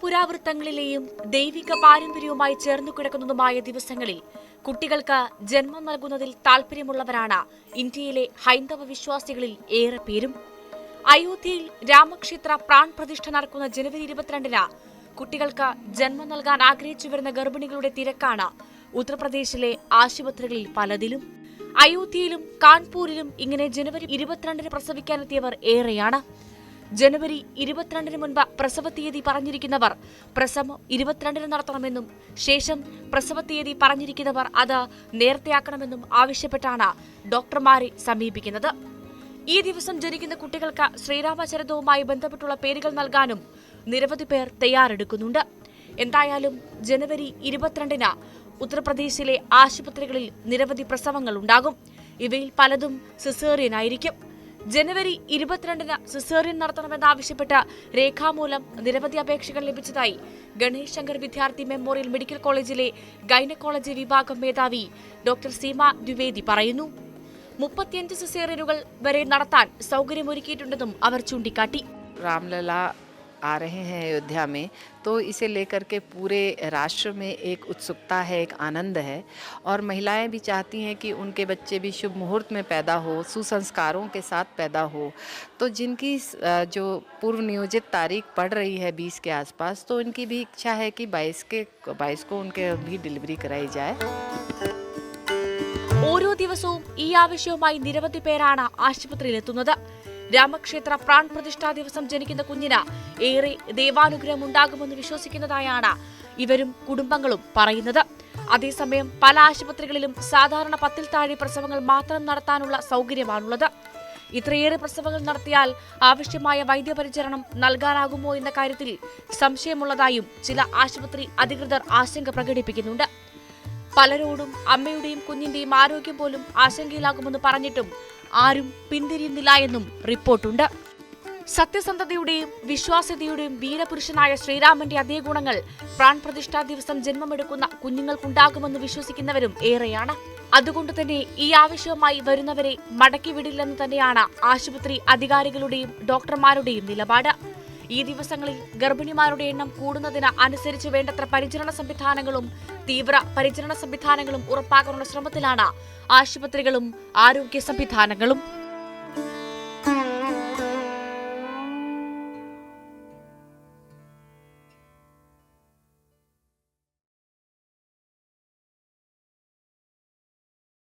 പുരാവൃത്തങ്ങളിലെയും ദൈവിക പാരമ്പര്യവുമായി ചേർന്നു കിടക്കുന്നതുമായ ദിവസങ്ങളിൽ കുട്ടികൾക്ക് ജന്മം നൽകുന്നതിൽ താൽപര്യമുള്ളവരാണ് ഇന്ത്യയിലെ ഹൈന്ദവ വിശ്വാസികളിൽ ഏറെ പേരും. അയോധ്യയിൽ രാമക്ഷേത്ര പ്രാൺ പ്രതിഷ്ഠ നടക്കുന്ന ജനുവരി 22-ന് കുട്ടികൾക്ക് ജന്മം നൽകാൻ ആഗ്രഹിച്ചു വരുന്ന ഗർഭിണികളുടെ തിരക്കാണ് ഉത്തർപ്രദേശിലെ ആശുപത്രികളിൽ പലതിലും. അയോധ്യയിലും കാൺപൂരിലും ഇങ്ങനെ ജനുവരി 22-ന് പ്രസവിക്കാനെത്തിയവർ ഏറെയാണ്. ജനുവരി 22-ന് മുൻപ് പ്രസവ തീയതി പറഞ്ഞിരിക്കുന്നവർ പ്രസവം 22-ന് നടത്തണമെന്നും ശേഷം പ്രസവ തീയതി പറഞ്ഞിരിക്കുന്നവർ അത് നേരത്തെയാക്കണമെന്നും ആവശ്യപ്പെട്ടാണ് ഡോക്ടർമാരെ സമീപിക്കുന്നത്. ഈ ദിവസം ജനിക്കുന്ന കുട്ടികൾക്ക് ശ്രീരാമചരിതവുമായി ബന്ധപ്പെട്ടുള്ള പേരുകൾ നൽകാനും നിരവധി പേർ തയ്യാറെടുക്കുന്നുണ്ട്. എന്തായാലും ജനുവരി 22-ന് ഉത്തർപ്രദേശിലെ ആശുപത്രികളിൽ നിരവധി പ്രസവങ്ങൾ ഉണ്ടാകും. ഇവയിൽ പലതും സിസേറിയൻ ആയിരിക്കും. ജനുവരി 22-ന് സിസേറിയൻ നടത്തണമെന്നാവശ്യപ്പെട്ട് രേഖാമൂലം നിരവധി അപേക്ഷകൾ ലഭിച്ചതായി ഗണേഷ് ശങ്കർ വിദ്യാർത്ഥി മെമ്മോറിയൽ മെഡിക്കൽ കോളേജിലെ ഗൈനക്കോളജി വിഭാഗം മേധാവി ഡോക്ടർ സീമ ദ്വിവേദി പറയുന്നു. 35 സിസേറിയനുകൾ വരെ നടത്താൻ സൗകര്യമൊരുക്കിയിട്ടുണ്ടെന്നും അവർ ചൂണ്ടിക്കാട്ടി. रामलला आ रहे हैं अयोध्या में, तो इसे लेकर के पूरे राष्ट्र में एक उत्सुकता है, एक आनंद है और महिलाएं भी चाहती हैं कि उनके बच्चे भी शुभ मुहूर्त में पैदा हो, सुसंस्कारों के साथ पैदा हो. तो जिनकी जो पूर्व नियोजित तारीख पड़ रही है 20 के आसपास, तो उनकी भी इच्छा है कि 22 को उनके भी डिलीवरी कराई जाए. ഓരോ ദിവസവും ഈ ആവശ്യവുമായി നിരവധി പേരാണ് ആശുപത്രിയിലെത്തുന്നത്. രാമക്ഷേത്ര പ്രാൺ പ്രതിഷ്ഠാ ദിവസം ജനിക്കുന്ന കുഞ്ഞിന് ഏറെ ദൈവാനുഗ്രഹം ഉണ്ടാകുമെന്ന് വിശ്വസിക്കുന്നതായാണ് ഇവരും കുടുംബങ്ങളും പറയുന്നത്. അതേസമയം പല ആശുപത്രികളിലും സാധാരണ 10-ൽ താഴെ പ്രസവങ്ങൾ മാത്രം നടത്താനുള്ള സൗകര്യമാണുള്ളത്. ഇത്രയേറെ പ്രസവങ്ങൾ നടത്തിയാൽ ആവശ്യമായ വൈദ്യപരിചരണം നൽകാനാകുമോ എന്ന കാര്യത്തിൽ സംശയമുള്ളതായും ചില ആശുപത്രി അധികൃതർ ആശങ്ക പ്രകടിപ്പിക്കുന്നുണ്ട്. പലരോടും അമ്മയുടെയും കുഞ്ഞിന്റെയും ആരോഗ്യം പോലും ആശങ്കയിലാകുമെന്ന് പറഞ്ഞിട്ടും ആരും പിന്തിരിയുന്നില്ല എന്നും റിപ്പോർട്ടുണ്ട്. സത്യസന്ധതയുടെയും വിശ്വാസ്യതയുടെയും വീരപുരുഷനായ ശ്രീരാമന്റെ അതേ ഗുണങ്ങൾ പ്രാൺ പ്രതിഷ്ഠാ ദിവസം ജന്മമെടുക്കുന്ന കുഞ്ഞുങ്ങൾക്കുണ്ടാകുമെന്ന് വിശ്വസിക്കുന്നവരും ഏറെയാണ്. അതുകൊണ്ടുതന്നെ ഈ ആവശ്യവുമായി വരുന്നവരെ മടക്കിവിടില്ലെന്ന് തന്നെയാണ് ആശുപത്രി അധികാരികളുടെയും ഡോക്ടർമാരുടെയും നിലപാട്. ഈ ദിവസങ്ങളിൽ ഗർഭിണിമാരുടെ എണ്ണം കൂടുന്നതിന് അനുസരിച്ച് വേണ്ടത്ര പരിചരണ സംവിധാനങ്ങളും തീവ്ര പരിചരണ സംവിധാനങ്ങളും ഉറപ്പാക്കാനുള്ള ശ്രമത്തിലാണ് ആശുപത്രികളും ആരോഗ്യ സംവിധാനങ്ങളും.